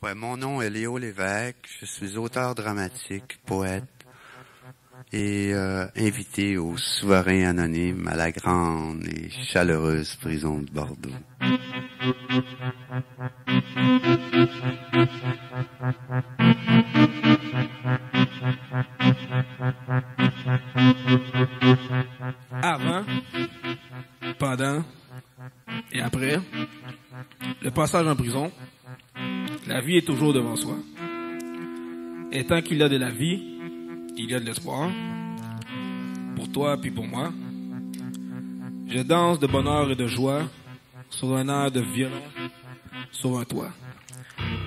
Ouais, mon nom est Léo Lévesque. Je suis auteur dramatique, poète et invité au Souverain Anonyme à la grande et chaleureuse prison de Bordeaux. Avant, pendant et après, le passage en prison, la vie est toujours devant soi. Et tant qu'il y a de la vie, il y a de l'espoir. Pour toi puis pour moi. Je danse de bonheur et de joie sur un air de violon, sur un toit.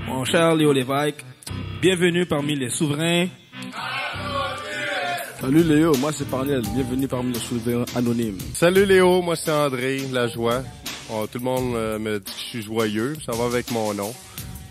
Mon cher Léo Lévesque, bienvenue parmi les souverains. Salut Léo, moi c'est Parnell, bienvenue parmi les souverains anonymes. Salut Léo, moi c'est André, la joie. Oh, tout le monde me dit que je suis joyeux, ça va avec mon nom.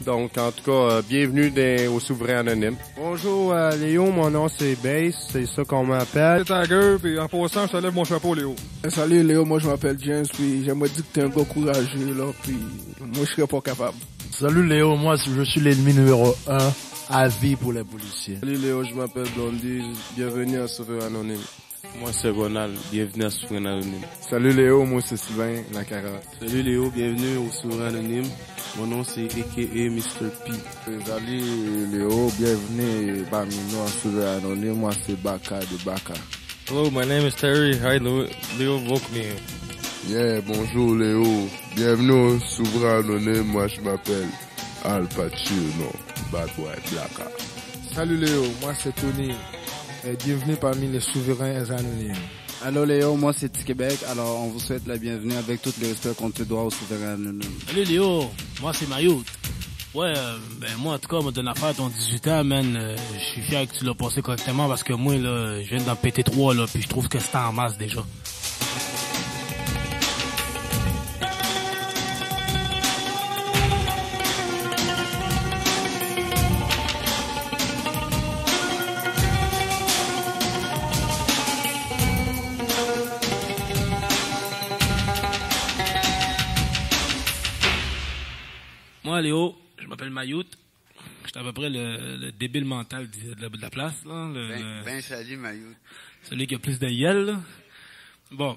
Donc en tout cas, bienvenue au Souverain Anonyme. Bonjour Léo, mon nom c'est Bass, c'est ça qu'on m'appelle. C'est Tiger, puis en passant, je te lève mon chapeau Léo. Salut Léo, moi je m'appelle James, puis j'aimerais dire que t'es un gars courageux là, puis moi je serais pas capable. Salut Léo, moi je suis l'ennemi numéro 1 à vie pour les policiers. Salut Léo, je m'appelle Blondie, bienvenue à Souverain Anonyme. Moi c'est Ronald, bienvenue à Souverain Anonyme. Salut Léo, moi c'est Sylvain, la carotte. Salut Léo, bienvenue au Souverain Anonyme. Mon nom c'est a.k.a. Mr. P. Salut Léo, bienvenue parmi nous à Souverain Anonyme, moi c'est Baka de Baka. Hello, my name is Terry. Hi Leo Volkme. Yeah, bonjour Léo, bienvenue au Souverain Anonyme, moi je m'appelle Al Pacino, Bad White Blacka. Salut Léo, moi c'est Tony. Et bienvenue parmi les souverains anonymes. Allô Léo, moi c'est Québec. Alors on vous souhaite la bienvenue avec tout le respect qu'on te doit aux souverains anonymes. Salut Léo, moi c'est Mayotte. Ouais, moi en tout cas, moi de l'affaire ton 18 ans, man, je suis fier que tu l'as passé correctement parce que moi là, je viens d'en péter 3 là, puis je trouve que c'est en masse déjà. Moi, Léo, je m'appelle Mayotte. J'étais à peu près le débile mental de la place, là. Salut, Mayotte. Celui qui a plus de yel, là. Bon.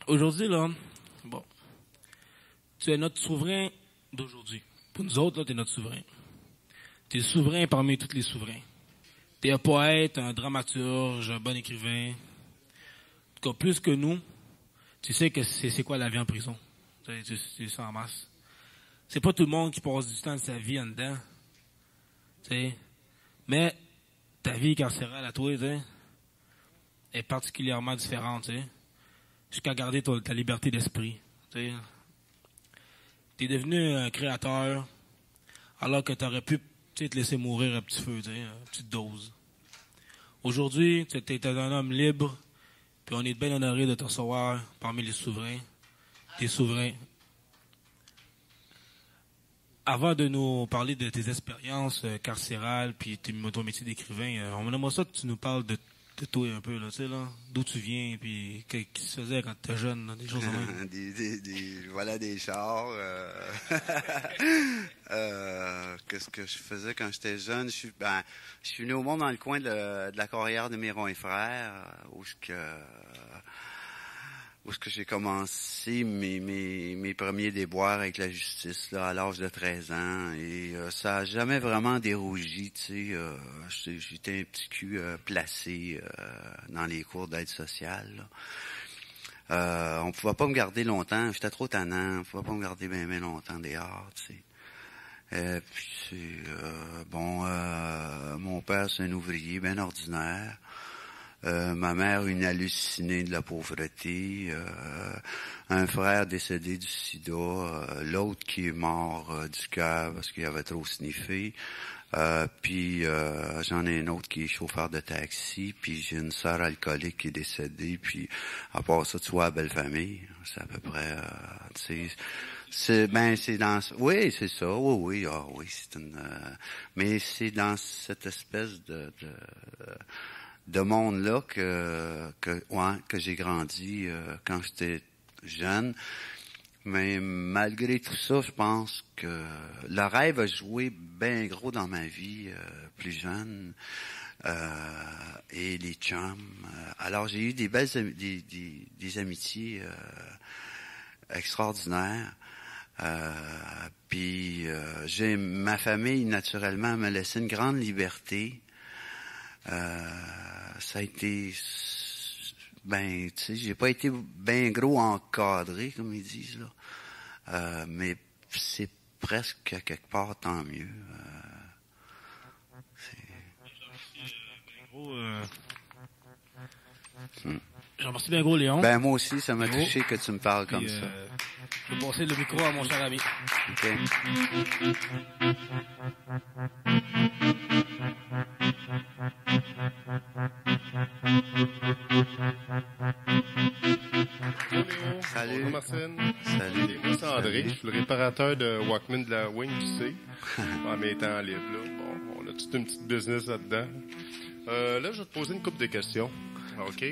Aujourd'hui, là, bon. Tu es notre souverain d'aujourd'hui. Pour nous autres, là, tu es notre souverain. Tu es souverain parmi tous les souverains. Tu es un poète, un dramaturge, un bon écrivain. En tout cas, plus que nous, tu sais que c'est quoi la vie en prison. C'est ça en masse. C'est pas tout le monde qui passe du temps de sa vie en dedans. T'sais. Mais ta vie carcérale à toi, t'sais, est particulièrement différente. T'sais. Jusqu'à garder ta liberté d'esprit. Tu es devenu un créateur alors que tu aurais pu te laisser mourir à petit feu, une petite dose. Aujourd'hui, tu es un homme libre, puis on est bien honoré de te recevoir parmi les souverains. Des souverains. Avant de nous parler de tes expériences carcérales puis ton métier d'écrivain, on aimerait ça que tu nous parles de toi un peu, là, tu sais, là, d'où tu viens puis qu'est-ce qui se faisait quand tu étais jeune, là, des choses comme ça. Voilà des chars. Qu'est-ce que je faisais quand j'étais jeune? Je suis né au monde dans le coin de la carrière de Miron et Frères, où j'ai commencé mes premiers déboires avec la justice là à l'âge de 13 ans et ça a jamais vraiment dérougi, tu sais, j'étais un petit cul placé dans les cours d'aide sociale. On pouvait pas me garder longtemps, j'étais trop tannant, on pouvait pas me garder bien longtemps dehors, tu sais. Puis mon père c'est un ouvrier bien ordinaire. Ma mère, une hallucinée de la pauvreté, un frère décédé du sida, l'autre qui est mort du cœur parce qu'il avait trop sniffé, puis j'en ai un autre qui est chauffeur de taxi, puis j'ai une sœur alcoolique qui est décédée, puis à part ça, tu vois, la belle famille, c'est à peu près, tu sais, c'est dans, oui, c'est ça, oui, c'est une, mais c'est dans cette espèce de monde-là que j'ai grandi quand j'étais jeune. Mais malgré tout ça, je pense que le rêve a joué bien gros dans ma vie plus jeune. Et les chums. Alors j'ai eu des belles des amitiés extraordinaires. Puis j'ai ma famille naturellement m'a laissé une grande liberté. Ça a été ben tu sais, j'ai pas été ben gros encadré comme ils disent là. Mais c'est presque à quelque part tant mieux. Je remercie bien gros, Léon. Ben, moi aussi, ça m'a touché que tu me parles comme ça. Je vais passer le micro à mon cher ami. OK. Salut. Bonjour Marcine. Salut. Moi c'est André, je suis le réparateur de Walkman de la Wing, tu sais. En mes temps libres, là. Bon, on a toute une petite business là-dedans. Là, je vais te poser une couple de questions. OK?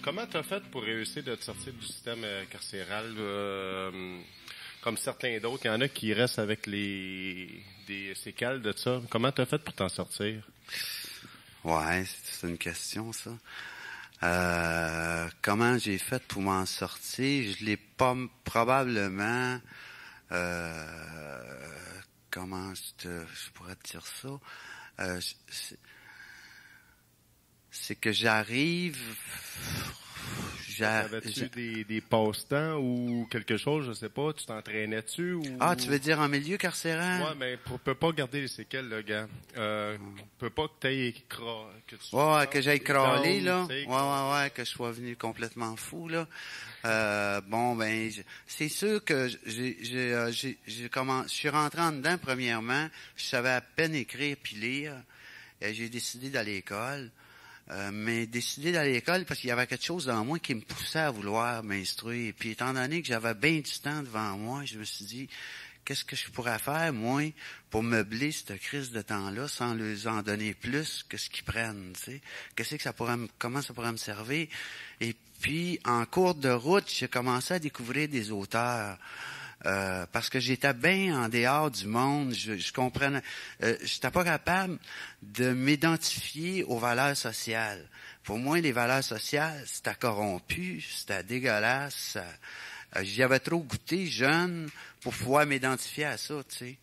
Comment t'as fait pour réussir de te sortir du système carcéral comme certains d'autres? Il y en a qui restent avec des séquelles de ça. Comment t'as fait pour t'en sortir? Ouais, c'est une question, ça. Comment j'ai fait pour m'en sortir? Je l'ai pas probablement... comment je pourrais te dire ça? C'est que j'arrive... Avais-tu des passe-temps ou quelque chose, je sais pas, tu t'entraînais-tu ou... Ah, tu veux dire en milieu carcéral? Ouais, mais peut pas garder les séquelles, là, gars. Peut pas que t'ailles que j'aille crawler, là. Ouais, que je sois venu complètement fou, là. Bon, ben, c'est sûr que je suis rentré en dedans, premièrement. Je savais à peine écrire puis lire. Et j'ai décidé d'aller à l'école. Mais décidé d'aller à l'école parce qu'il y avait quelque chose dans moi qui me poussait à vouloir m'instruire. Et puis, étant donné que j'avais bien du temps devant moi, je me suis dit, qu'est-ce que je pourrais faire, moi, pour meubler cette crise de temps-là sans leur en donner plus que ce qu'ils prennent, tu sais? Comment ça pourrait me servir? Et puis, en cours de route, j'ai commencé à découvrir des auteurs. Parce que j'étais bien en dehors du monde, je comprenais, j'étais pas capable de m'identifier aux valeurs sociales. Pour moi, les valeurs sociales, c'était corrompu, c'était dégueulasse. J'y avais trop goûté jeune pour pouvoir m'identifier à ça, tu sais.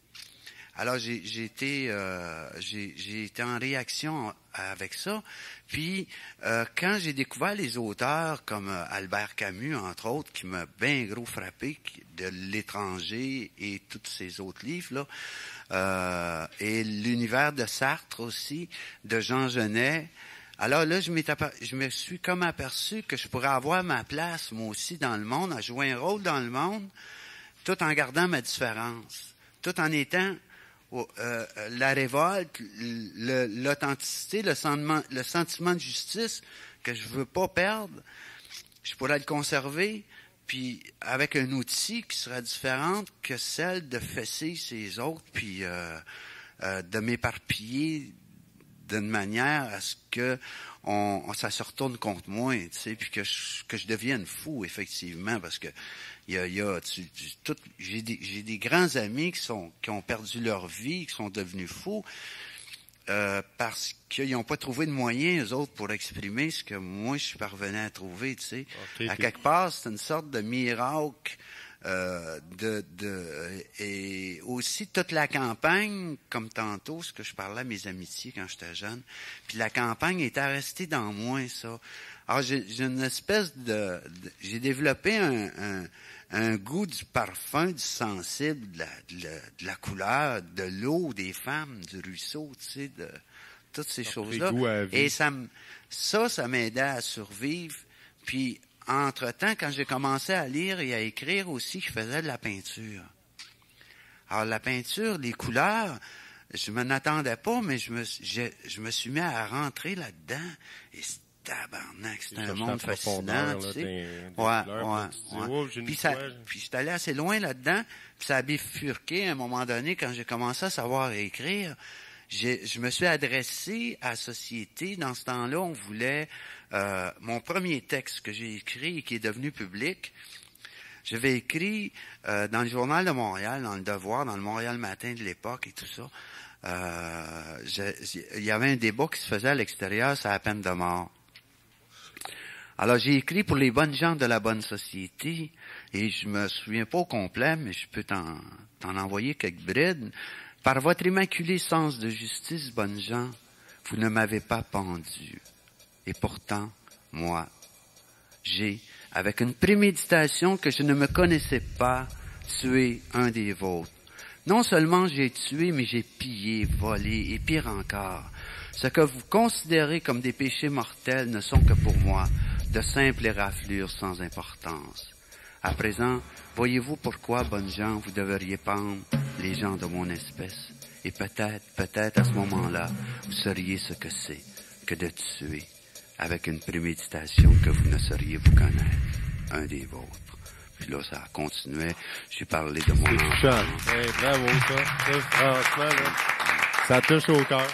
Alors j'ai été en réaction avec ça. Puis quand j'ai découvert les auteurs comme Albert Camus entre autres, qui m'a bien gros frappé, de L'étranger et tous ces autres livres là, et l'univers de Sartre aussi, de Jean Genet. Alors là, je me suis comme aperçu que je pourrais avoir ma place moi aussi dans le monde, à jouer un rôle dans le monde, tout en gardant ma différence, tout en étant la révolte, l'authenticité, le sentiment de justice que je veux pas perdre, je pourrais le conserver, puis avec un outil qui sera différent que celle de fesser ces autres, puis de m'éparpiller d'une manière à ce que ça se retourne contre moi, tu sais, puis que je devienne fou effectivement, parce que j'ai des grands amis qui ont perdu leur vie, qui sont devenus fous parce qu'ils n'ont pas trouvé de moyens eux autres pour exprimer ce que moi je suis parvenu à trouver, tu sais. À quelque part, c'est une sorte de miracle. Et aussi toute la campagne, comme tantôt, ce que je parlais à mes amitiés quand j'étais jeune, puis la campagne était restée dans moi, ça. Alors j'ai une espèce j'ai développé un goût du parfum, du sensible, de la couleur, de l'eau, des femmes, du ruisseau, tu sais, de toutes ces choses-là. Et ça m'aidait à survivre. Puis entre-temps, quand j'ai commencé à lire et à écrire aussi, je faisais de la peinture. Alors la peinture, les couleurs, je m'en attendais pas, mais je me suis mis à rentrer là-dedans. Et tabarnak, c'était un monde fascinant, tu sais. Ouais. Puis j'étais allé assez loin là-dedans, puis ça a bifurqué à un moment donné quand j'ai commencé à savoir écrire. Je me suis adressé à la société. Dans ce temps-là, on voulait... mon premier texte que j'ai écrit et qui est devenu public, J'avais écrit dans le Journal de Montréal, dans le Devoir, dans le Montréal Matin de l'époque et tout ça. Il y avait un débat qui se faisait à l'extérieur sur la peine de mort. Alors j'ai écrit pour les bonnes gens de la bonne société et je me souviens pas au complet, mais je peux t'en envoyer quelques brides. Par votre immaculé sens de justice, bonnes gens, vous ne m'avez pas pendu. Et pourtant, moi, j'ai, avec une préméditation que je ne me connaissais pas, tué un des vôtres. Non seulement j'ai tué, mais j'ai pillé, volé, et pire encore. Ce que vous considérez comme des péchés mortels ne sont que pour moi de simples éraflures sans importance. À présent, voyez-vous pourquoi, bonnes gens, vous devriez pendre les gens de mon espèce. Et peut-être à ce moment-là, vous sauriez ce que c'est que de tuer avec une préméditation que vous ne sauriez vous connaître, un des vôtres. Puis là, ça continuait. J'ai parlé de mon enfant. Hey, bravo, ça. Franchement, là, ça touche au cœur.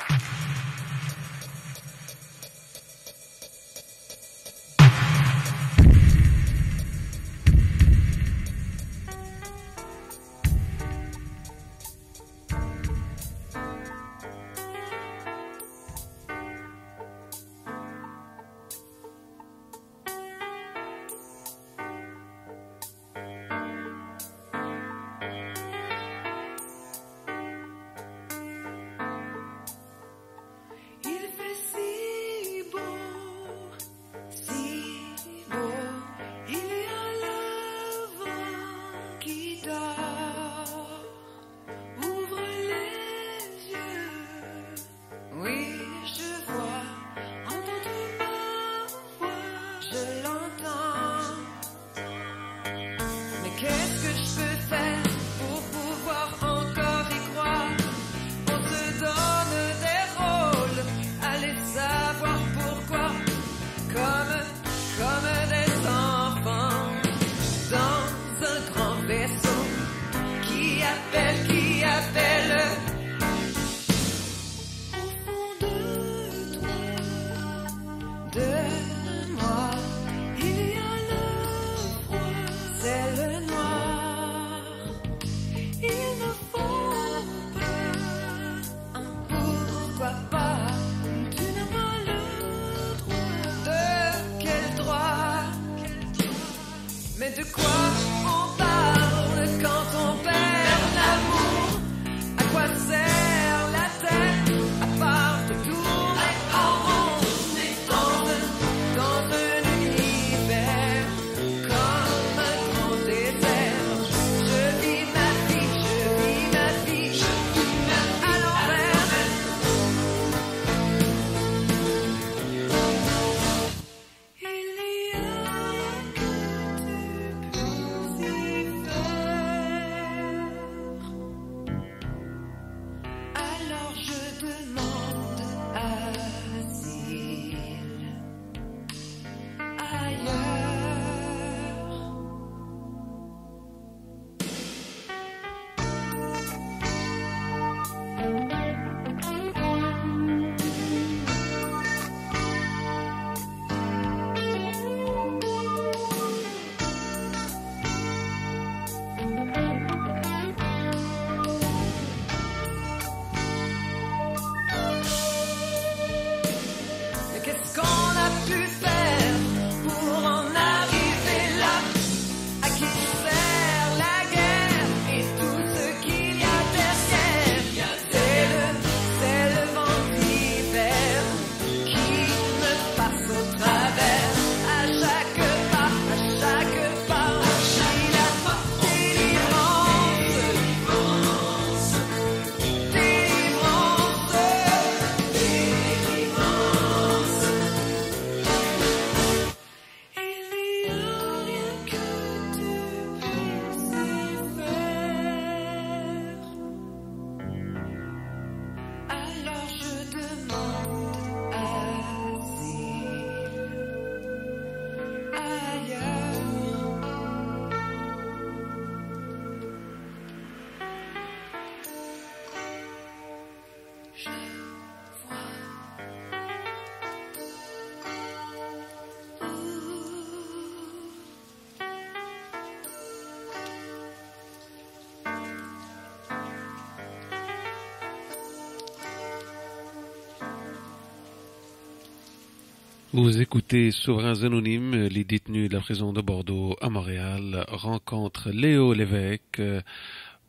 Vous écoutez Souverains Anonymes, les détenus de la prison de Bordeaux à Montréal rencontrent Léo Lévesque,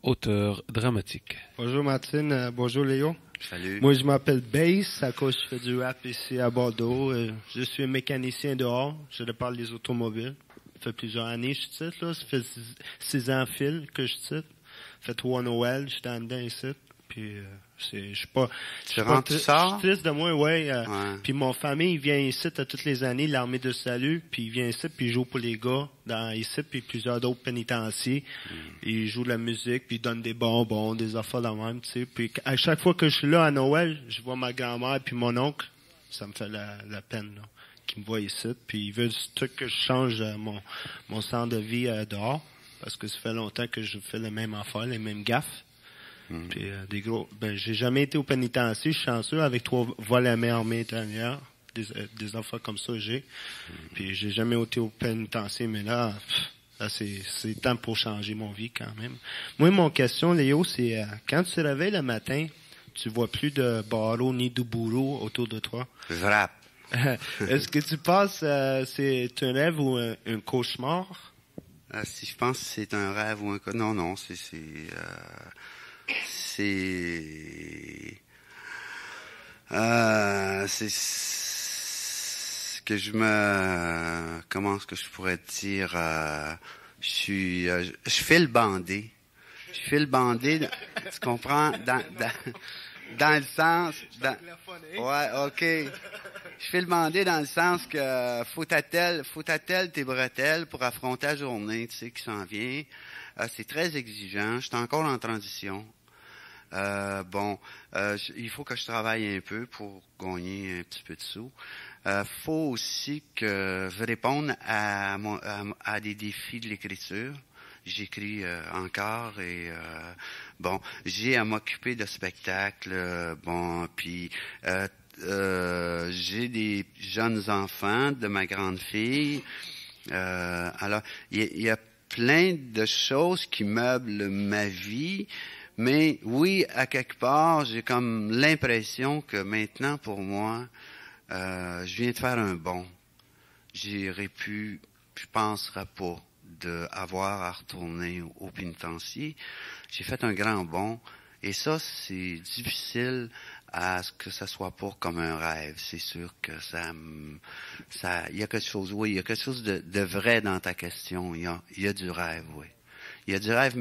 auteur dramatique. Bonjour Martine, bonjour Léo. Salut. Moi je m'appelle Bass, à cause je fais du rap ici à Bordeaux. Je suis un mécanicien dehors, je parle des automobiles. Ça fait plusieurs années que je titre, là. Ça fait 6 ans fil que je titre. Ça fait 3 Noël, je suis en dedans ici. Puis je suis pas. Tu rentres ça? Je suis triste de moi, ouais. Puis mon famille, il vient ici à toutes les années, l'armée de salut, puis il vient ici, puis il joue pour les gars dans ici, puis plusieurs d'autres pénitenciers. Il joue de la musique, puis il donne des bonbons, des affaires de même, tu sais. Puis à chaque fois que je suis là à Noël, je vois ma grand-mère puis mon oncle, ça me fait la peine, là, qui me voit ici, puis il veut tout que je change mon centre de vie dehors, parce que ça fait longtemps que je fais la même affaire, les mêmes gaffes. Puis des gros. J'ai jamais été au pénitencier, je suis chanceux, avec 3 vols à main armée intérieure, des enfants comme ça j'ai. Puis j'ai jamais été au pénitencier, mais là c'est temps pour changer mon vie quand même. Moi, mon question, Léo, c'est quand tu te réveilles le matin, tu vois plus de barreaux ni de bourreaux autour de toi. Vrap. Est-ce que tu penses c'est un rêve ou un cauchemar? Si je pense que c'est un rêve ou un non, c'est que je me, comment est-ce que je pourrais te dire, je file bandé. Je file bandé, tu comprends, dans le sens, ouais, ok. Je file bandé dans le sens que faut t'attelle tes bretelles pour affronter la journée, tu sais, qui s'en vient. C'est très exigeant. Je suis encore en transition. Il faut que je travaille un peu pour gagner un petit peu de sous. Faut aussi que je réponde à des défis de l'écriture. J'écris encore et j'ai à m'occuper de spectacles. Puis j'ai des jeunes enfants de ma grande fille. Alors il y a plein de choses qui meublent ma vie, mais oui, à quelque part, j'ai comme l'impression que maintenant, pour moi, je viens de faire un bond. Je penserais pas d'avoir à retourner au pénitencier. J'ai fait un grand bond, et ça, c'est difficile à ce que ça soit pas comme un rêve. C'est sûr que il y a quelque chose, oui, il y a quelque chose de vrai dans ta question. Il y a du rêve, oui. Il y a du rêve,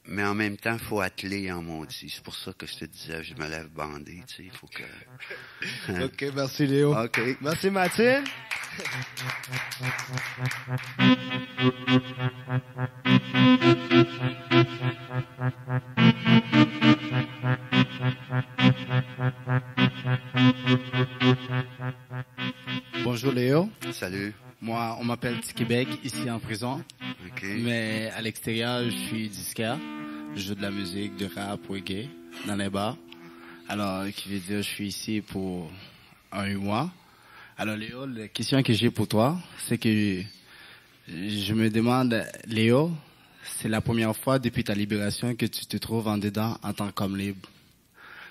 mais en même temps, faut atteler en maudit. C'est pour ça que je te disais, je me lève bandé, tu sais, il faut que... OK, merci Léo. OK. Merci Mathilde. Bonjour Léo. Salut. Moi, on m'appelle Québec, ici en prison. Okay. Mais à l'extérieur, je suis disquaire. Je joue de la musique, de rap, reggae, dans les bars. Alors, qui veut dire, je suis ici pour 1 mois. Alors Léo, la question que j'ai pour toi, c'est que je me demande, Léo, c'est la première fois depuis ta libération que tu te trouves en dedans en tant qu'homme libre.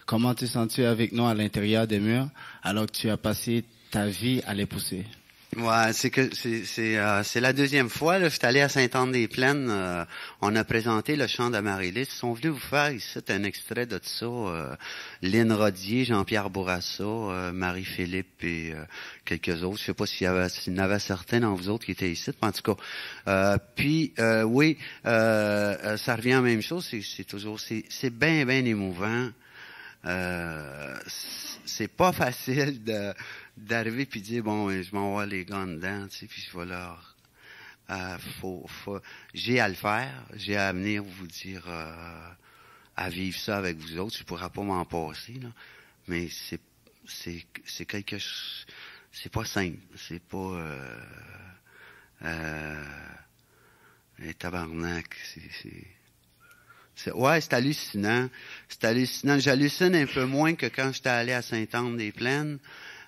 Comment te sens-tu avec nous à l'intérieur des murs alors que tu as passé ta vie à les pousser? Ouais, c'est la deuxième fois. Là, je suis allé à Sainte-Anne-des-Plaines. On a présenté le chant d'Amaryllis. Ils sont venus vous faire ici un extrait de ça. Lynn Rodier, Jean-Pierre Bourassa, Marie-Philippe et quelques autres. Je sais pas s'il y en avait certains dans vous autres qui étaient ici. En tout cas, oui, ça revient à la même chose. C'est bien émouvant. C'est pas facile d'arriver puis dire bon, je m'en vais les gants dedans, tu sais, puis je vais leur j'ai à le faire, j'ai à venir vous dire à vivre ça avec vous autres, je pourrais pas m'en passer là, mais c'est quelque chose, c'est pas simple, c'est pas les tabarnak, c'est hallucinant. C'est hallucinant. J'hallucine un peu moins que quand j'étais allé à Sainte-Anne-des-Plaines.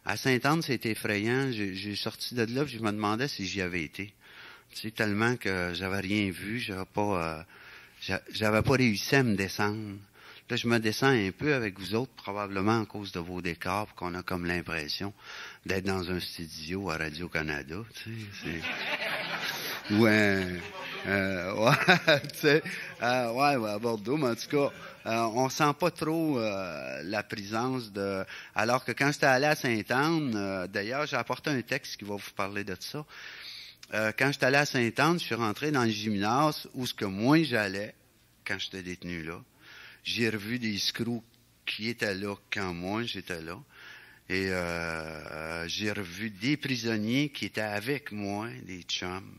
À Sainte-Anne, c'était effrayant. J'ai sorti de là, puis je me demandais si j'y avais été. Tu sais, tellement que j'avais rien vu, j'avais pas réussi à me descendre. Là, je me descends un peu avec vous autres, probablement à cause de vos décors, qu'on a comme l'impression d'être dans un studio à Radio-Canada, tu sais. Ouais, tu sais, ouais, à Bordeaux, mais en tout cas, on sent pas trop la présence de... Alors que quand j'étais allé à Sainte-Anne, d'ailleurs, j'ai apporté un texte qui va vous parler de ça. Quand j'étais allé à Sainte-Anne, je suis rentré dans le gymnase où ce que moi j'allais, quand j'étais détenu là. J'ai revu des screws qui étaient là quand moi j'étais là. Et j'ai revu des prisonniers qui étaient avec moi, des chums,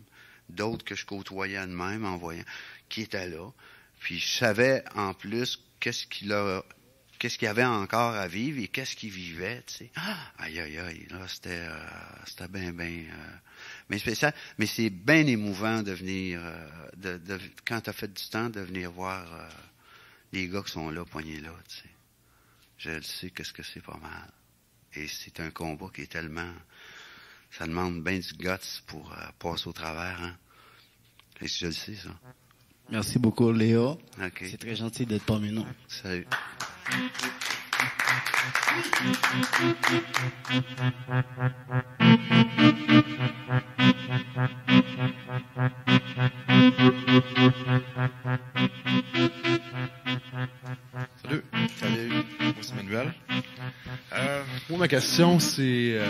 d'autres que je côtoyais de même en voyant, qui étaient là. Puis je savais en plus qu'est-ce qu'il y avait encore à vivre et qu'est-ce qu'ils vivaient, tu sais. Aïe, là, c'était bien, mais spécial. Mais c'est bien émouvant de venir, quand t'as fait du temps, de venir voir les gars qui sont là, poignés là, tu sais. Je le sais qu'est-ce que c'est pas mal. Et c'est un combat qui est tellement... Ça demande bien du guts pour passer au travers, hein. Et je le sais, ça. Merci beaucoup, Léo. Okay. C'est très gentil d'être parmi nous. Salut. Salut, moi c'est Manuel. Moi ma question c'est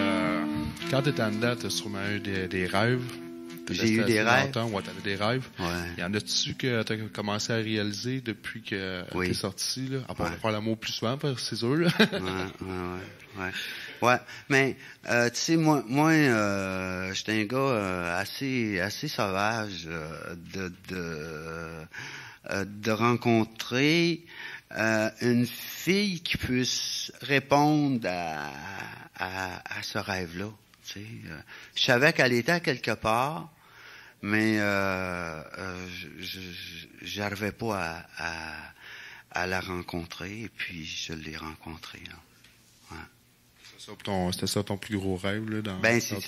quand t'es en dedans, t'as sûrement eu des rêves. J'ai eu des rêves. Ouais, t'avais des rêves. Ouais. Y en a-tu que t'as commencé à réaliser depuis que t'es sorti, là? À part faire l'amour plus souvent, c'est sûr, là. Ouais, mais tu sais, moi, j'étais un gars assez sauvage de rencontrer une fille qui puisse répondre à ce rêve-là. Tu sais, je savais qu'elle était à quelque part, mais j'arrivais pas à la rencontrer, et puis je l'ai rencontrée, là. C'était ça ton plus gros rêve, là?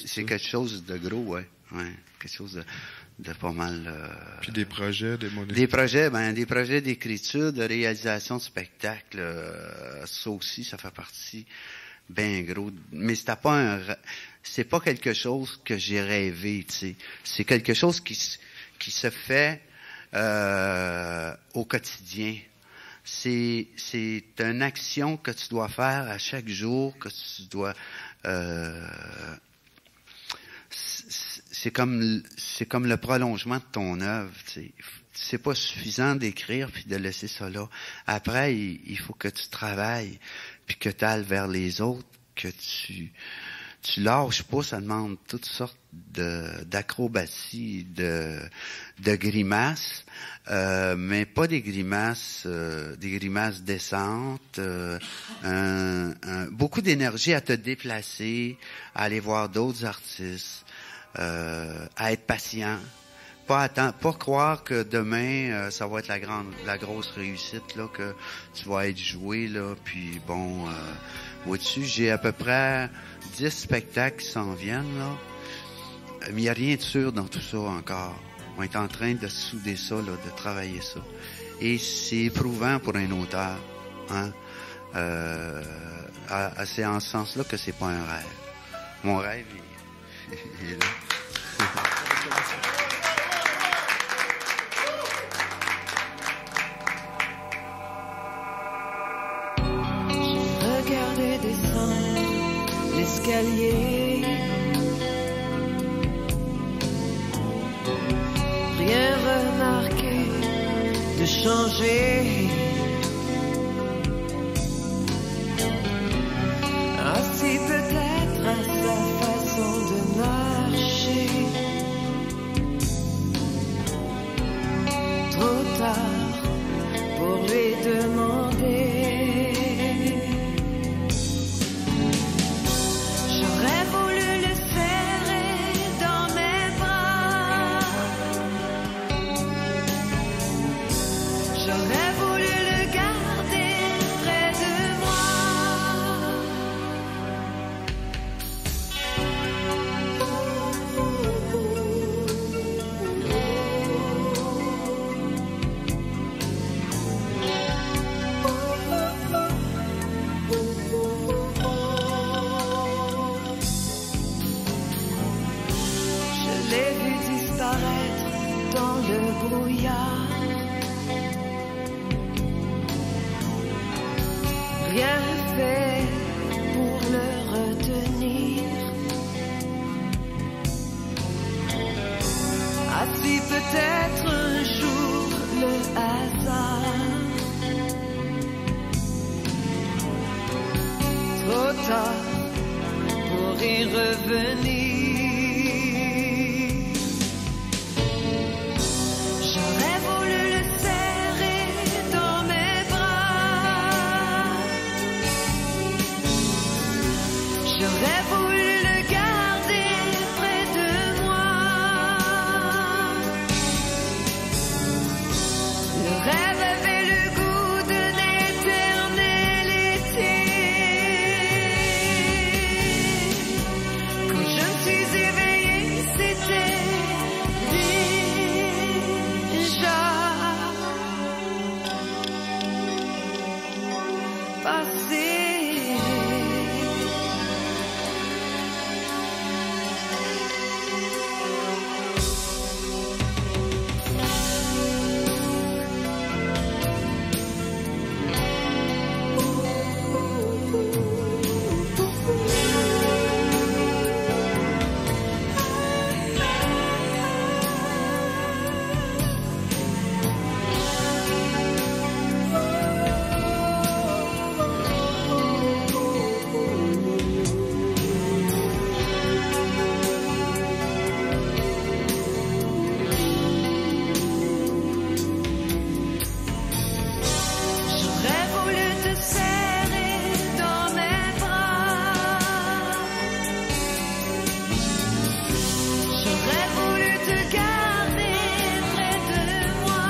C'est quelque chose de gros, ouais. Quelque chose de pas mal... Puis des projets, des projets d'écriture, de réalisation de spectacle, ça aussi, ça fait partie bien gros. Mais c'est pas quelque chose que j'ai rêvé, tu sais. C'est quelque chose qui se fait au quotidien. C'est une action que tu dois faire à chaque jour, que tu dois... c'est comme le prolongement de ton œuvre, tu sais. C'est pas suffisant d'écrire puis de laisser ça là. Après, il faut que tu travailles puis que tu ailles vers les autres, que tu lâches pas. Ça demande toutes sortes d'acrobaties, de grimaces, mais pas des grimaces décentes. Beaucoup d'énergie à te déplacer, à aller voir d'autres artistes, à être patient. Pas croire que demain ça va être la grosse réussite là, que tu vas être joué là, puis bon, au-dessus j'ai à peu près 10 spectacles qui s'en viennent là, mais il n'y a rien de sûr dans tout ça encore. On est en train de souder ça là, de travailler ça, et c'est éprouvant pour un auteur, hein. C'est en ce sens là que c'est pas un rêve. Mon rêve il est là. Regardez descendre l'escalier, rien remarqué de changer. Assis peut-être à sa façon de marcher, trop tard pour lui demander. J'aurais voulu le serrer dans mes bras, j'aurais voulu rien fait pour le retenir. A su peut-être un jour le hasard. Trop tard pour y revenir. J'aurais voulu le serrer dans mes bras. J'aurais voulu le garder près de moi. Le rêve avait le goût d'un éternel été. Quand je me suis éveillée, c'était déjà passé. J'aurais voulu te serrer dans mes bras. J'aurais voulu te garder près de moi.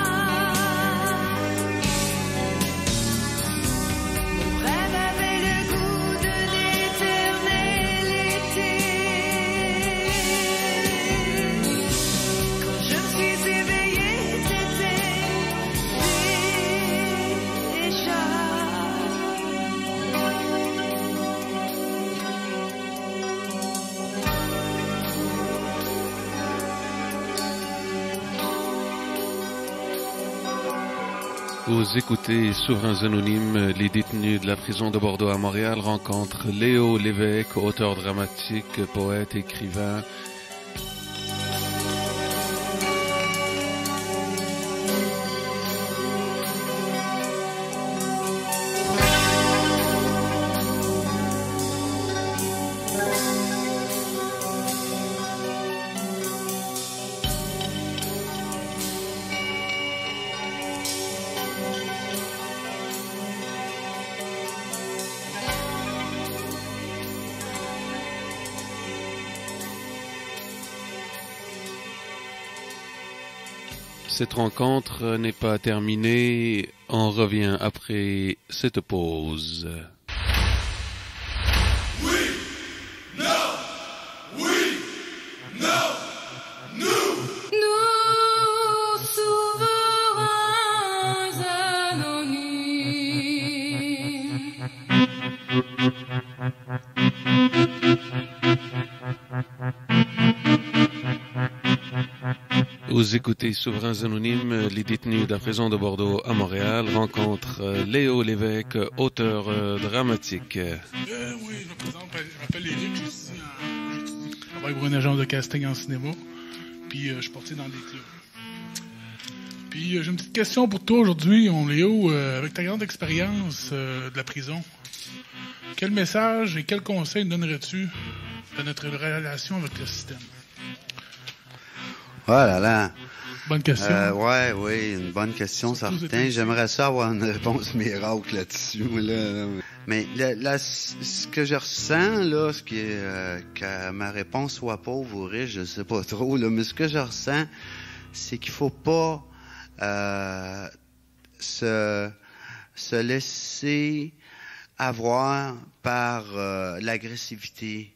Mon rêve avait le goût d'un éternel été. Quand je me suis éveillée, c'était déjà. Vous écoutez Souverains Anonymes, les détenus de la prison de Bordeaux à Montréal rencontrent Léo Lévesque, auteur dramatique, poète, écrivain. Cette rencontre n'est pas terminée. On revient après cette pause. Nous, souverains anonymes. Vous écoutez Souverains Anonymes, les détenus de la prison de Bordeaux à Montréal rencontrent Léo Lévesque, auteur dramatique. Oui, je me présente, je m'appelle Éric, je travaille pour une agence de casting en cinéma, puis je suis portier dans des clubs. Puis j'ai une petite question pour toi aujourd'hui, Léo, avec ta grande expérience de la prison, quel message et quel conseil donnerais-tu de notre relation avec le système? Oh là là. Bonne question. Oui, une bonne question, certain. J'aimerais ça avoir une réponse miracle là-dessus. Mais là, ce que je ressens, là, ce qui est que ma réponse soit pauvre ou riche, je sais pas trop, là, mais ce que je ressens, c'est qu'il faut pas se laisser avoir par l'agressivité.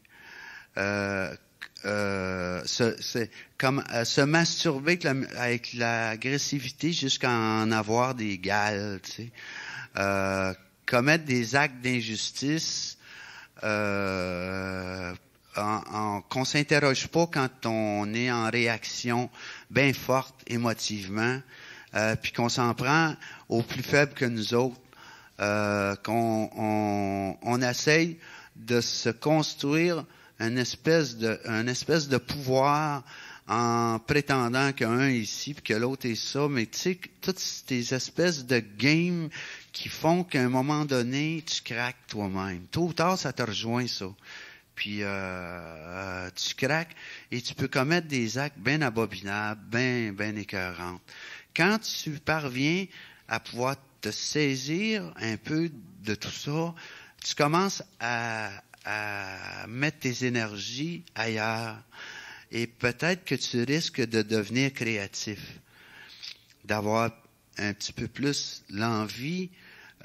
C'est comme se masturber avec l'agressivité jusqu'à en avoir des gales, tu sais. Commettre des actes d'injustice qu'on s'interroge pas quand on est en réaction bien forte émotivement, puis qu'on s'en prend aux plus faibles que nous autres. qu'on essaye de se construire une espèce de pouvoir en prétendant qu'un est ici puis que l'autre est ça, mais tu sais, toutes ces espèces de games qui font qu'à un moment donné, tu craques toi-même. Tôt ou tard, ça te rejoint, ça. Puis tu craques et tu peux commettre des actes bien abominables, bien écœurants. Quand tu parviens à pouvoir te saisir un peu de tout ça, tu commences à mettre tes énergies ailleurs. Et peut-être que tu risques de devenir créatif, d'avoir un petit peu plus l'envie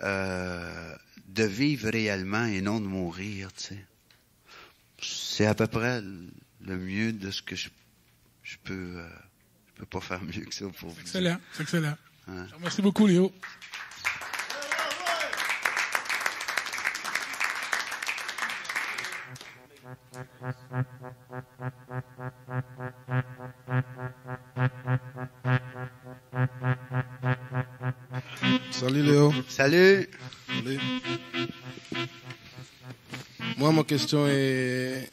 de vivre réellement et non de mourir, tu sais. C'est à peu près le mieux de ce que je peux pas faire mieux que ça pour vous. Excellent, c'est excellent. Hein? Merci beaucoup, Léo. Salut Léo. Salut. Salut. Moi, ma question est...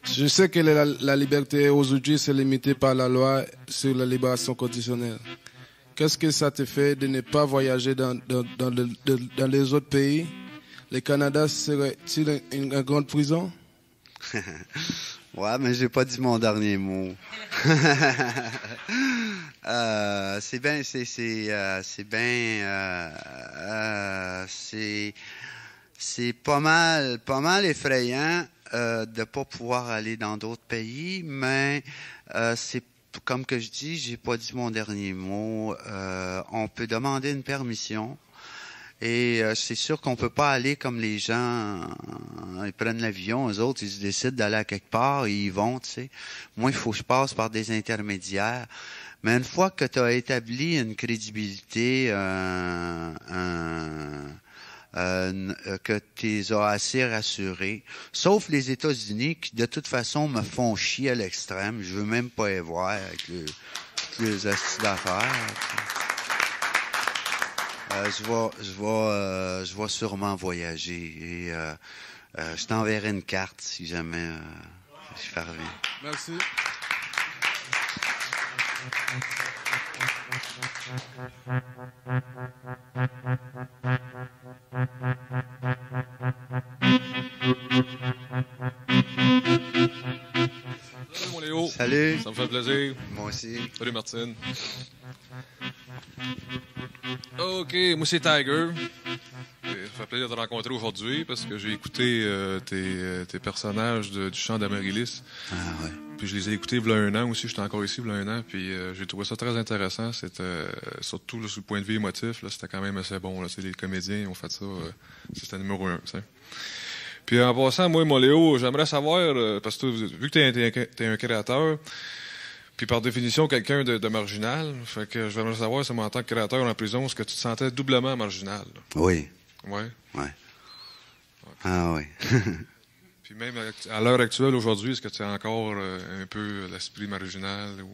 Je sais que la liberté aujourd'hui, c'est limité par la loi sur la libération conditionnelle. Qu'est-ce que ça te fait de ne pas voyager dans les autres pays? Le Canada serait-il une grande prison? Ouais, mais j'ai pas dit mon dernier mot. C'est pas mal effrayant de pas pouvoir aller dans d'autres pays, mais c'est comme que je dis, j'ai pas dit mon dernier mot. On peut demander une permission. Et c'est sûr qu'on peut pas aller comme les gens, ils prennent l'avion, eux autres, ils décident d'aller à quelque part, et ils vont, tu sais. Moi, il faut que je passe par des intermédiaires. Mais une fois que tu as établi une crédibilité, que tu les as assez rassurés, sauf les États-Unis qui, de toute façon, me font chier à l'extrême. Je veux même pas les voir avec les astuces d'affaires. Je vais sûrement voyager et je t'enverrai une carte si jamais je fais revenir. Merci. Salut mon Léo. Salut. Ça me fait plaisir. Moi aussi. Salut Martine. Ok, moi c'est Tiger. Ça fait plaisir de te rencontrer aujourd'hui parce que j'ai écouté tes personnages du chant d'Amaryllis. Ah ouais. Puis je les ai écoutés il y a un an aussi, j'étais encore ici il y a un an, puis j'ai trouvé ça très intéressant. C'était surtout là, sur le point de vue émotif, là, c'était quand même assez bon. Là, les comédiens ont fait ça, c'était numéro 1. T'sais. Puis en passant, moi, mon Léo, j'aimerais savoir, parce que vu que t'es un créateur, puis par définition, quelqu'un de marginal, fait que j'aimerais savoir, c'est moi en tant que créateur en prison, est-ce que tu te sentais doublement marginal? Là? Oui. Ouais. Ouais. Okay. Ah oui. Puis même à l'heure actuelle, aujourd'hui, est-ce que tu as encore un peu l'esprit marginal ou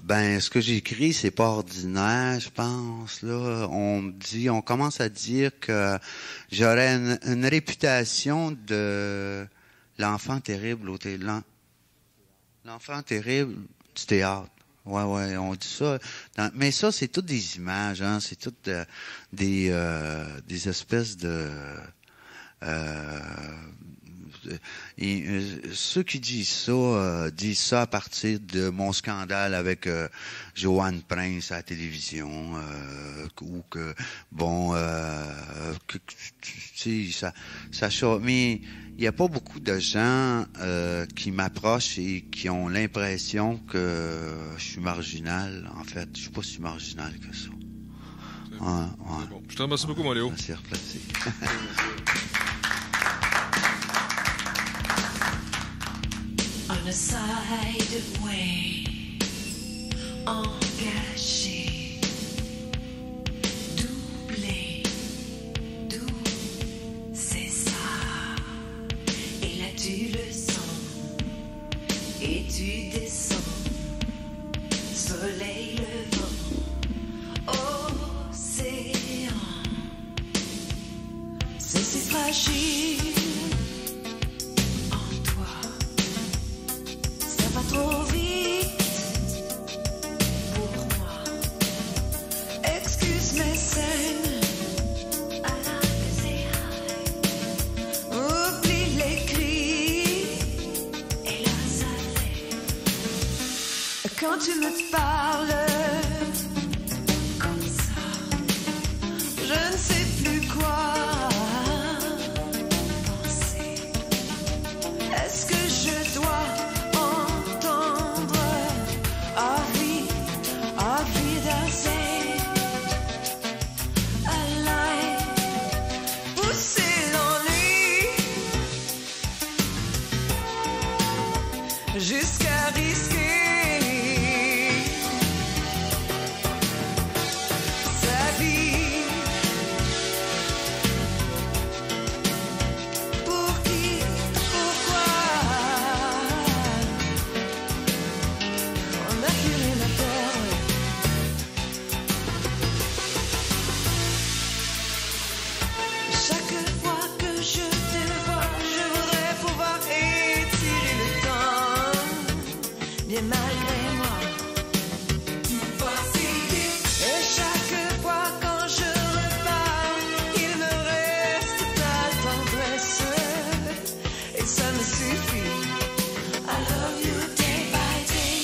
Ben, ce que j'écris, c'est pas ordinaire, je pense, là. On commence à dire que j'aurais une réputation de l'enfant terrible au théâtre. L'enfant terrible du théâtre. Ouais, on dit ça. Mais ça, c'est toutes des images, hein. C'est toutes des espèces de... ceux qui disent ça à partir de mon scandale avec Joanne Prince à la télévision, ou que tu sais, ça mais il n'y a pas beaucoup de gens qui m'approchent et qui ont l'impression que je suis marginal. En fait, je suis pas si marginal que ça. Ouais. Bon. Je te remercie beaucoup, mon Léo. Merci, replacé. On a side way, engagé, doublé, c'est ça. Et là tu le sens, et tu descends, soleil. quand tu me parles comme ça, je ne sais plus quoi penser. Est-ce que je dois entendre Avi, that's it, alive, pousser l'ennui jusqu'à risquer sa vie. Pour qui, pourquoi on a fini la terre? Chaque fois que je te vois, je voudrais pouvoir étirer le temps, bien malgré moi. Et chaque fois quand je repars, il me reste ta tendresse, et ça me suffit. I love you day by day.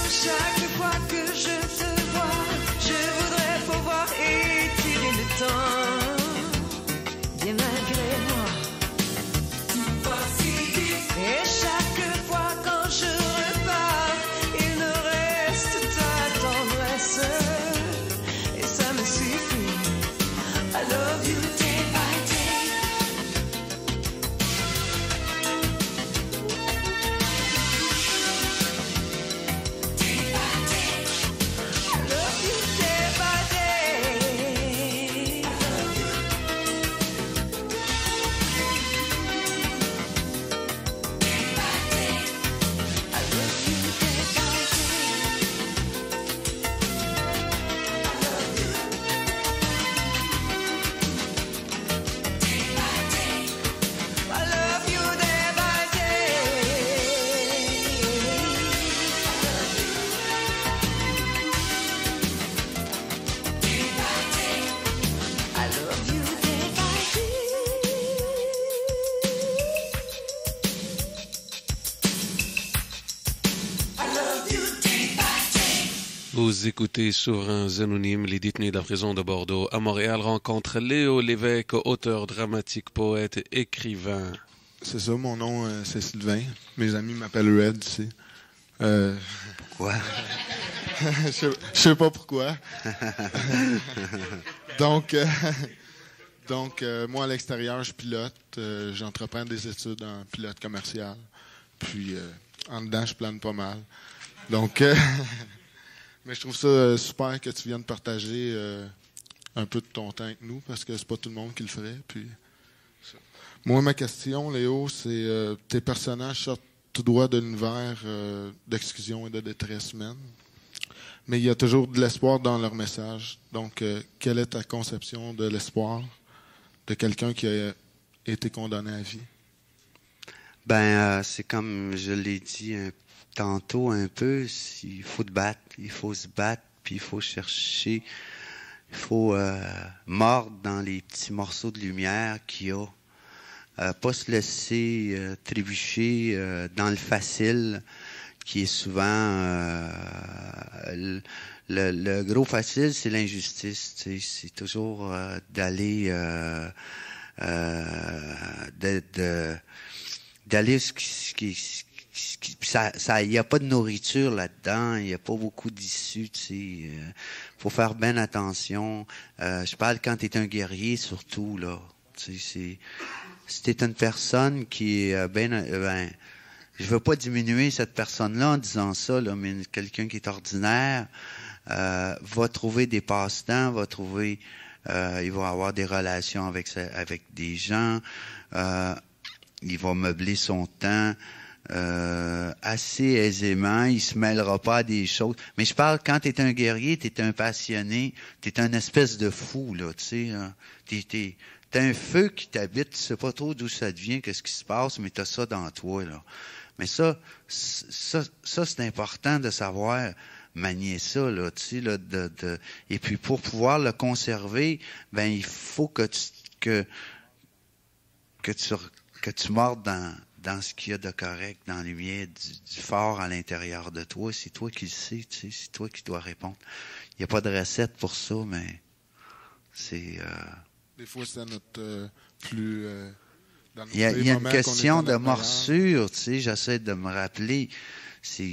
Chaque fois que je te vois, je voudrais pouvoir étirer le temps, bien malgré moi. Et chaque fois quand je repars, il me reste ta tendresse, et ça me suffit. I love you day by day. I love you day by day. I love you day by day. I love you day by day. I love you day by day. I love you day by day. Vous écoutez Souverains Anonymes, les détenus de la prison de Bordeaux à Montréal rencontrent Léo Lévesque, auteur dramatique, poète, écrivain. C'est ça, mon nom, c'est Sylvain. Mes amis m'appellent Red, tu sais. Pourquoi? Je sais pas pourquoi. Donc, moi, à l'extérieur, je pilote. J'entreprends des études en pilote commercial. Puis, en dedans, je plane pas mal. Donc, mais je trouve ça super que tu viennes partager un peu de ton temps avec nous, parce que c'est pas tout le monde qui le ferait. Puis, moi, ma question, Léo, c'est tes personnages sortent tout droit de l'univers d'exclusion et de détresse humaine, mais il y a toujours de l'espoir dans leur message. Donc, quelle est ta conception de l'espoir de quelqu'un qui a été condamné à vie? C'est comme je l'ai dit tantôt un peu, il faut te battre, il faut se battre, puis il faut chercher, il faut mordre dans les petits morceaux de lumière qu'il y a. Pas se laisser trébucher dans le facile, qui est souvent le gros facile, c'est l'injustice. Tu sais, c'est toujours d'aller d'aller ça il y a pas de nourriture là-dedans, il y a pas beaucoup d'issues, tu sais. Faut faire bien attention. Je parle quand t'es un guerrier surtout là. Tu sais, si t'es une personne qui est je veux pas diminuer cette personne-là en disant ça, là, mais quelqu'un qui est ordinaire va trouver des passe-temps, va trouver, il va avoir des relations avec des gens, il va meubler son temps assez aisément, il se mêlera pas à des choses. Mais je parle quand t'es un guerrier, t'es un passionné, t'es un espèce de fou là, tu sais. T'as un feu qui t'habite, tu sais pas trop d'où ça devient, qu'est-ce qui se passe, mais t'as ça dans toi, là. Mais ça, c'est important de savoir manier ça, là, tu sais, là, et puis pour pouvoir le conserver, ben, il faut que tu mordes dans ce qu'il y a de correct, dans la lumière, du fort à l'intérieur de toi. C'est toi qui le sais, tu sais, c'est toi qui dois répondre. Il n'y a pas de recette pour ça, mais c'est... Des fois, c'est notre plus... il y a une question de morsure, tu sais, j'essaie de me rappeler. C'est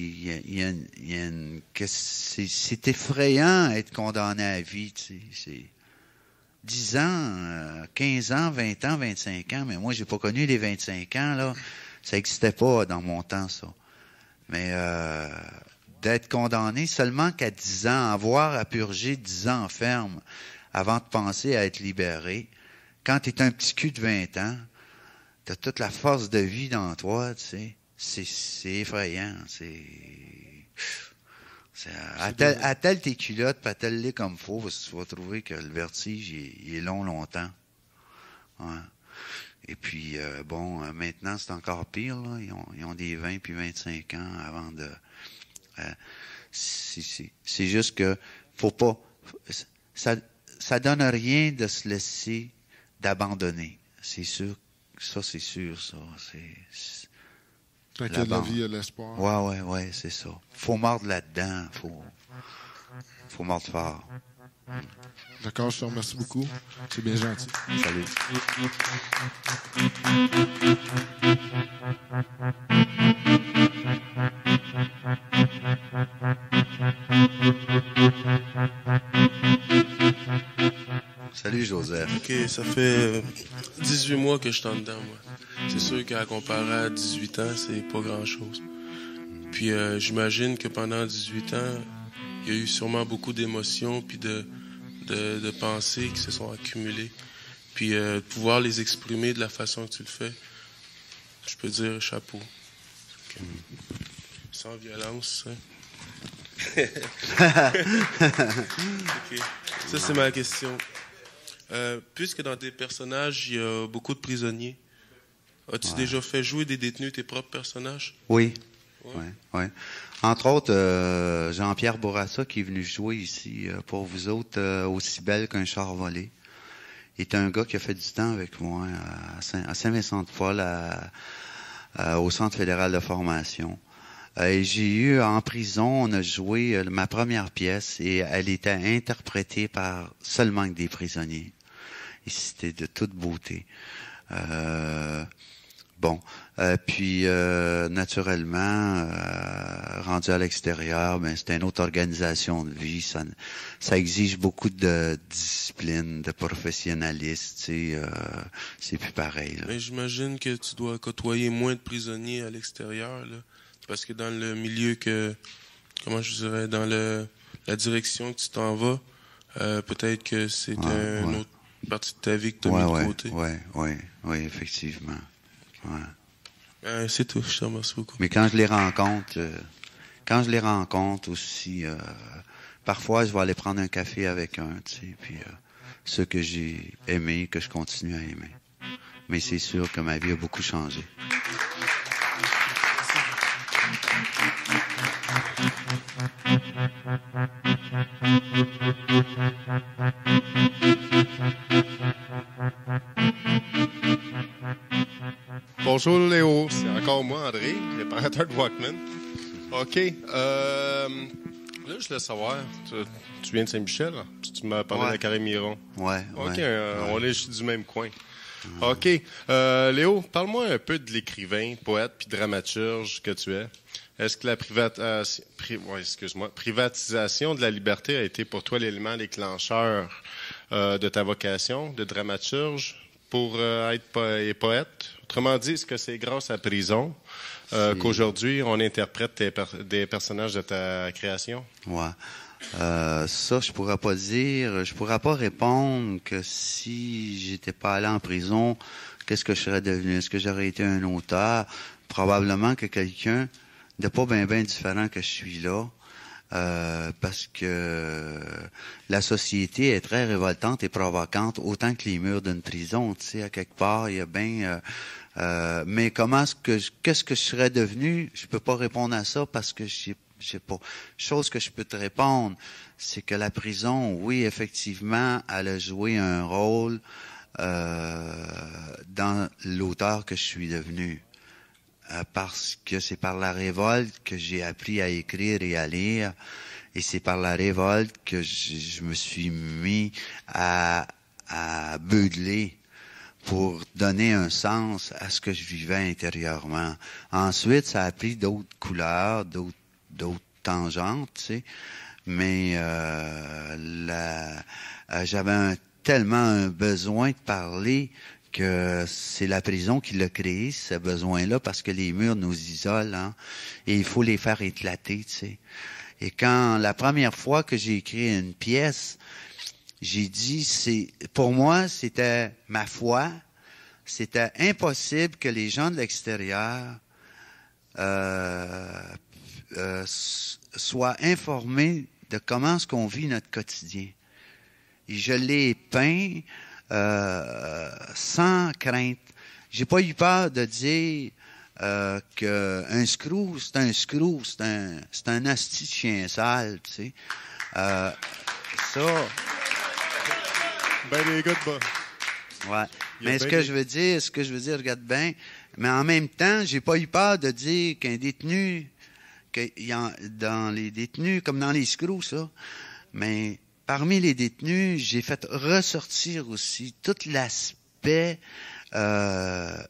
effrayant être condamné à vie, tu sais. C'est 10 ans, 15 ans, 20 ans, 25 ans, mais moi, j'ai pas connu les 25 ans, là. Ça n'existait pas dans mon temps, ça. Mais d'être condamné seulement qu'à 10 ans, avoir à purger 10 ans en ferme avant de penser à être libéré, quand tu es un petit cul de 20 ans, tu as toute la force de vie dans toi, tu sais. C'est effrayant. Attelle tes culottes, puis attelle-les comme faut, parce que tu vas trouver que le vertige, il est longtemps. Ouais. Et puis, maintenant, c'est encore pire, là. Ils ont des 20 puis 25 ans avant de... c'est juste que faut pas... Ça donne rien de se laisser, d'abandonner. C'est sûr. Ça, c'est sûr, ça. Tant qu'il y a de la vie, il y a de l'espoir. Ouais, c'est ça. Faut mordre là-dedans. Faut mordre fort. D'accord, je te remercie beaucoup. C'est bien gentil. Salut. Salut, Joseph. OK, ça fait 18 mois que je suis en dedans, moi. C'est sûr qu'à comparer à 18 ans, c'est pas grand-chose. Puis j'imagine que pendant 18 ans, il y a eu sûrement beaucoup d'émotions puis de pensées qui se sont accumulées. Puis pouvoir les exprimer de la façon que tu le fais, je peux dire chapeau. Okay. Sans violence, hein? OK. Ça, c'est ma question. Puisque dans tes personnages, il y a beaucoup de prisonniers, as-tu déjà fait jouer des détenus tes propres personnages? Oui. Ouais. Entre autres, Jean-Pierre Bourassa qui est venu jouer ici pour vous autres, aussi belle qu'un char volé. Il est un gars qui a fait du temps avec moi à Saint-Vincent-de-Paul, au Centre fédéral de formation. Et j'ai eu en prison, on a joué ma première pièce et elle était interprétée par seulement des prisonniers. Et c'était de toute beauté. Puis naturellement, rendu à l'extérieur, ben c'était une autre organisation de vie. Ça exige beaucoup de discipline, de professionnalisme. Tu sais, c'est plus pareil. Là. Mais j'imagine que tu dois côtoyer moins de prisonniers à l'extérieur, là, parce que dans le milieu dans la direction que tu t'en vas, peut-être que c'est une autre partie de ta vie que tu as mis de côté. Oui, effectivement. Ouais. C'est tout, je te remercie beaucoup. Mais quand je les rencontre aussi, parfois je vais aller prendre un café avec un, tu sais, puis ceux que j'ai aimés, que je continue à aimer. Mais c'est sûr que ma vie a beaucoup changé. Bonjour Léo, c'est encore moi André, réparateur de Walkman. OK. Là, je voulais savoir, tu viens de Saint-Michel? Tu m'as parlé de la Carré-Miron. Ouais. OK, on est du même coin. OK. Léo, parle-moi un peu de l'écrivain, poète puis dramaturge que tu es. Est-ce que la privatisation de la liberté a été pour toi l'élément déclencheur de ta vocation de dramaturge pour être poète? Autrement dit, est-ce que c'est grâce à la prison qu'aujourd'hui on interprète des personnages de ta création? Ouais. Ça, je pourrais pas dire. Je pourrais pas répondre que si j'étais pas allé en prison, qu'est-ce que je serais devenu? Est-ce que j'aurais été un auteur? Probablement que quelqu'un de pas bien différent que je suis là. parce que la société est très révoltante et provocante, autant que les murs d'une prison. Tu sais, à quelque part, il y a bien... mais qu'est-ce que je serais devenu? Je peux pas répondre à ça parce que j'ai pas. Chose que je peux te répondre, c'est que la prison, oui, effectivement, elle a joué un rôle dans l'auteur que je suis devenu. Parce que c'est par la révolte que j'ai appris à écrire et à lire, et c'est par la révolte que je me suis mis à beugler pour donner un sens à ce que je vivais intérieurement. Ensuite, ça a pris d'autres couleurs, d'autres tangentes, tu sais, mais j'avais tellement un besoin de parler que c'est la prison qui l'a créé, ce besoin-là, parce que les murs nous isolent, hein, et il faut les faire éclater, tu sais. Et quand la première fois que j'ai écrit une pièce, j'ai dit, pour moi, c'était ma foi, c'était impossible que les gens de l'extérieur soient informés de comment est-ce qu'on vit notre quotidien. Et je l'ai peint sans crainte. J'ai pas eu peur de dire qu'un screw, c'est un screw, c'est un asti de chien sale, tu sais. Ça. Ben les gars de bas. Ouais. Mais ce que je veux dire, regarde bien, mais en même temps, j'ai pas eu peur de dire qu'un détenu, dans les détenus, comme dans les screws, ça, mais parmi les détenus, j'ai fait ressortir aussi tout l'aspect la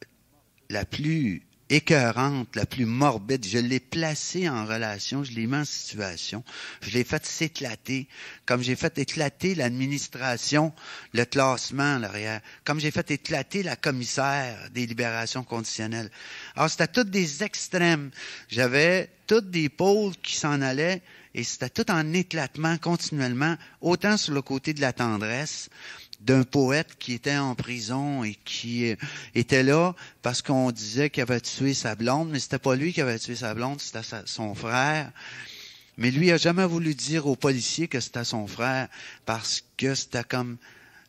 plus écœurante, la plus morbide. Je l'ai placé en relation, je l'ai mis en situation, je l'ai fait s'éclater, comme j'ai fait éclater l'administration, le classement à l'arrière, comme j'ai fait éclater la commissaire des libérations conditionnelles. Alors, c'était tous des extrêmes. J'avais toutes des pôles qui s'en allaient, et c'était tout en éclatement continuellement, autant sur le côté de la tendresse, d'un poète qui était en prison et qui était là parce qu'on disait qu'il avait tué sa blonde, mais c'était pas lui qui avait tué sa blonde, c'était son frère. Mais lui a jamais voulu dire aux policiers que c'était son frère parce que c'était comme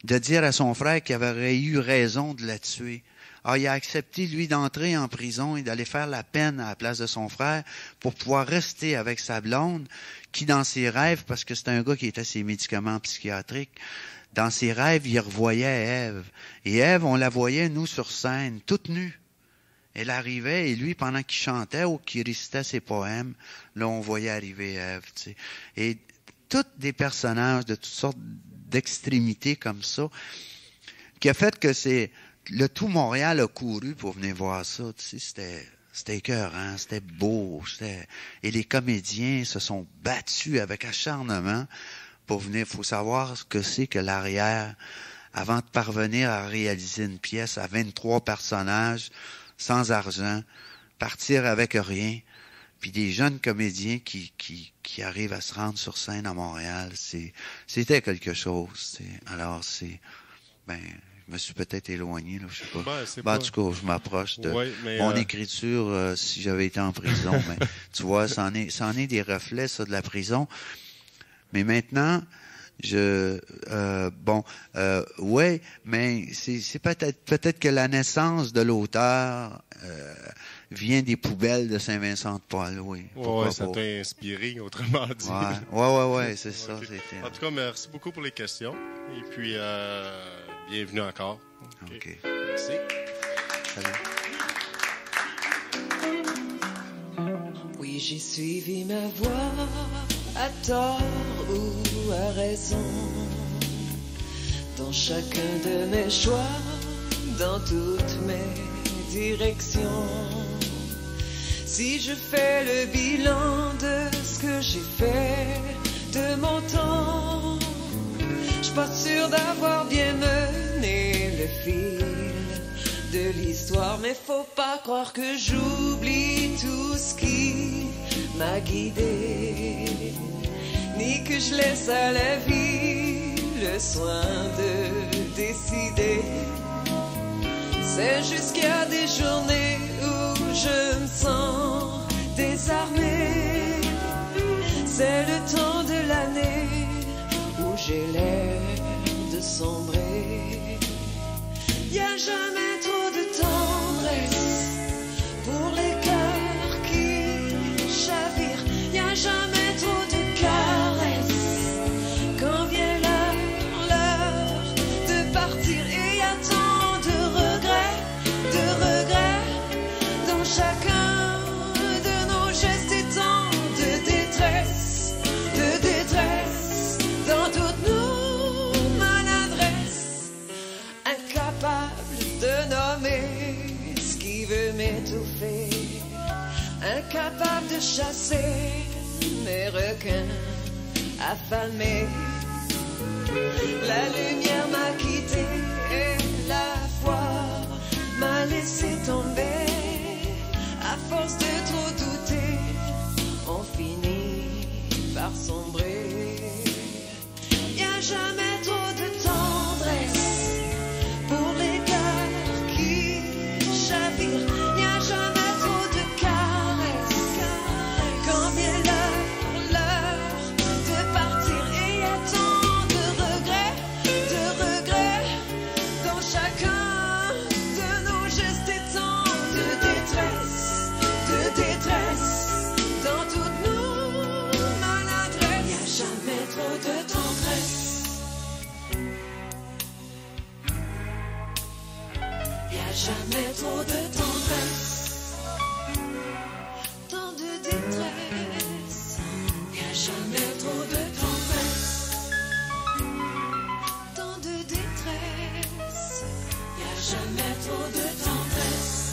de dire à son frère qu'il avait eu raison de la tuer. Alors, il a accepté, lui, d'entrer en prison et d'aller faire la peine à la place de son frère pour pouvoir rester avec sa blonde, qui, dans ses rêves, parce que c'était un gars qui était à ses médicaments psychiatriques, dans ses rêves, il revoyait Ève. Et Ève, on la voyait, nous, sur scène, toute nue. Elle arrivait, et lui, pendant qu'il chantait ou qu'il récitait ses poèmes, là, on voyait arriver Ève, tu sais. Et tous des personnages de toutes sortes d'extrémités comme ça, qui a fait que le tout Montréal a couru pour venir voir ça, tu sais, c'était écœurant, c'était beau, et les comédiens se sont battus avec acharnement pour venir. Faut savoir ce que c'est que l'arrière, avant de parvenir à réaliser une pièce à 23 personnages, sans argent, partir avec rien, puis des jeunes comédiens qui arrivent à se rendre sur scène à Montréal, c'était quelque chose. Alors je me suis peut-être éloigné, là, je sais pas. En tout cas, je m'approche de mon écriture si j'avais été en prison. Mais tu vois, c'en est des reflets, ça, de la prison. Mais maintenant, mais c'est peut-être que la naissance de l'auteur vient des poubelles de Saint-Vincent-de-Paul, oui. Ouais, ça t'a inspiré, autrement dit. Ouais, c'est ça. Okay. En tout cas, merci beaucoup pour les questions. Et puis, bienvenue encore. OK. Merci. Salut. Oui, j'ai suivi ma voie, à tort ou à raison, dans chacun de mes choix, dans toutes mes directions. Si je fais le bilan de ce que j'ai fait de mon temps, je suis pas sûr d'avoir bien mené le fil de l'histoire, mais faut pas croire que j'oublie tout ce qui m'a guidé, ni que je laisse à la vie le soin de décider. C'est juste qu'il y a des journées où je me sens désarmée. C'est le sombrer. Y a jamais trop de tendresse pour les cœurs qui chavirent. Y a jamais trop de caresses quand vient l'heure de partir. Et y a tant de regrets dans chacun de nos gestes et tant de détresse dans toutes nos maladresses. Incapable de nommer ce qui veut m'étouffer, incapable de chasser mes requins affamés. La lumière m'a quitté et la foi m'a laissé tomber. À force de trop douter, on finit par sombrer. Y a jamais trop de tendresse pour les cœurs qui chavirent. Y a jamais trop de caresses quand vient l'heure de partir. Et y a tant de regrets dans chacun de nos gestes et tant de détresse dans toutes nos maladresses. Y a jamais trop de tendresse. Y a jamais trop de tendresse, tant de détresse. Y a jamais trop de tendresse, tant de détresse. Y a jamais trop de tendresse.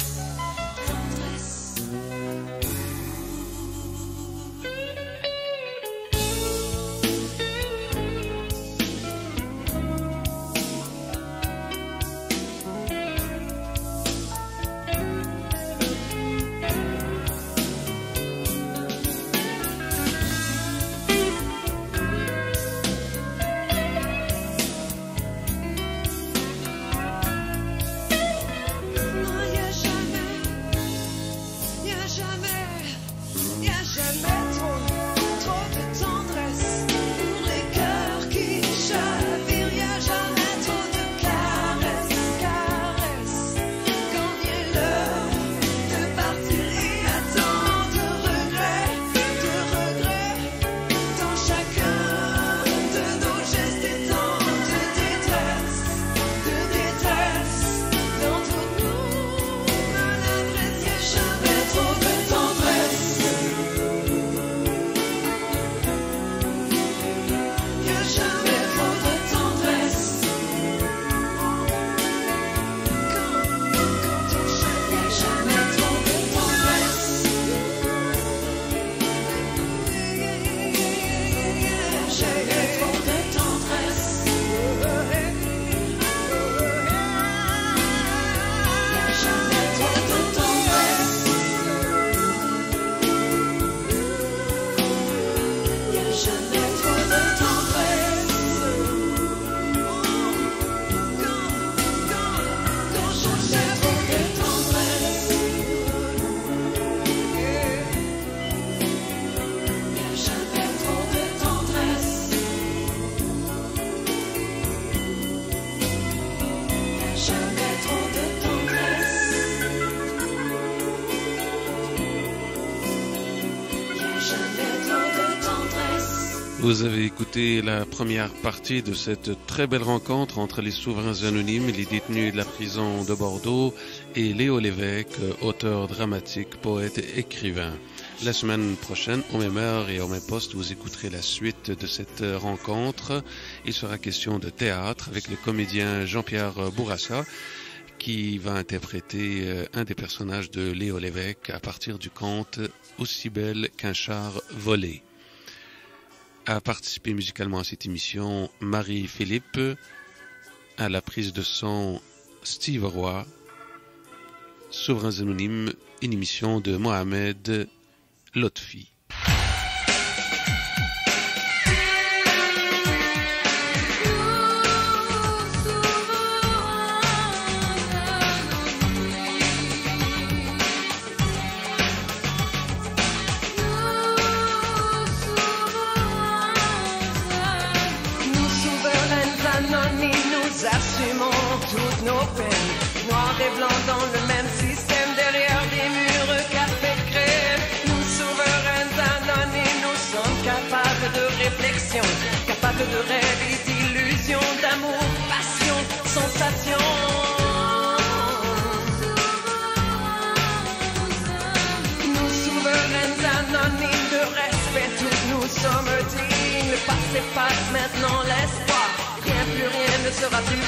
Vous avez écouté la première partie de cette très belle rencontre entre les souverains anonymes, les détenus de la prison de Bordeaux et Léo Lévesque, auteur dramatique, poète et écrivain. La semaine prochaine, au même heure et au même poste, vous écouterez la suite de cette rencontre. Il sera question de théâtre avec le comédien Jean-Pierre Bourassa qui va interpréter un des personnages de Léo Lévesque à partir du conte « Aussi belle qu'un char volé ». A participé musicalement à cette émission Marie-Philippe, à la prise de son Steve Roy, Souverains Anonymes, une émission de Mohamed Lotfi. Anonymes, de rêves et d'illusions, d'amour, passion, sensation. Nous souveraines anonymes de respect, tous nous sommes dignes. Le passé passe, maintenant l'espoir. Rien, plus rien ne sera plus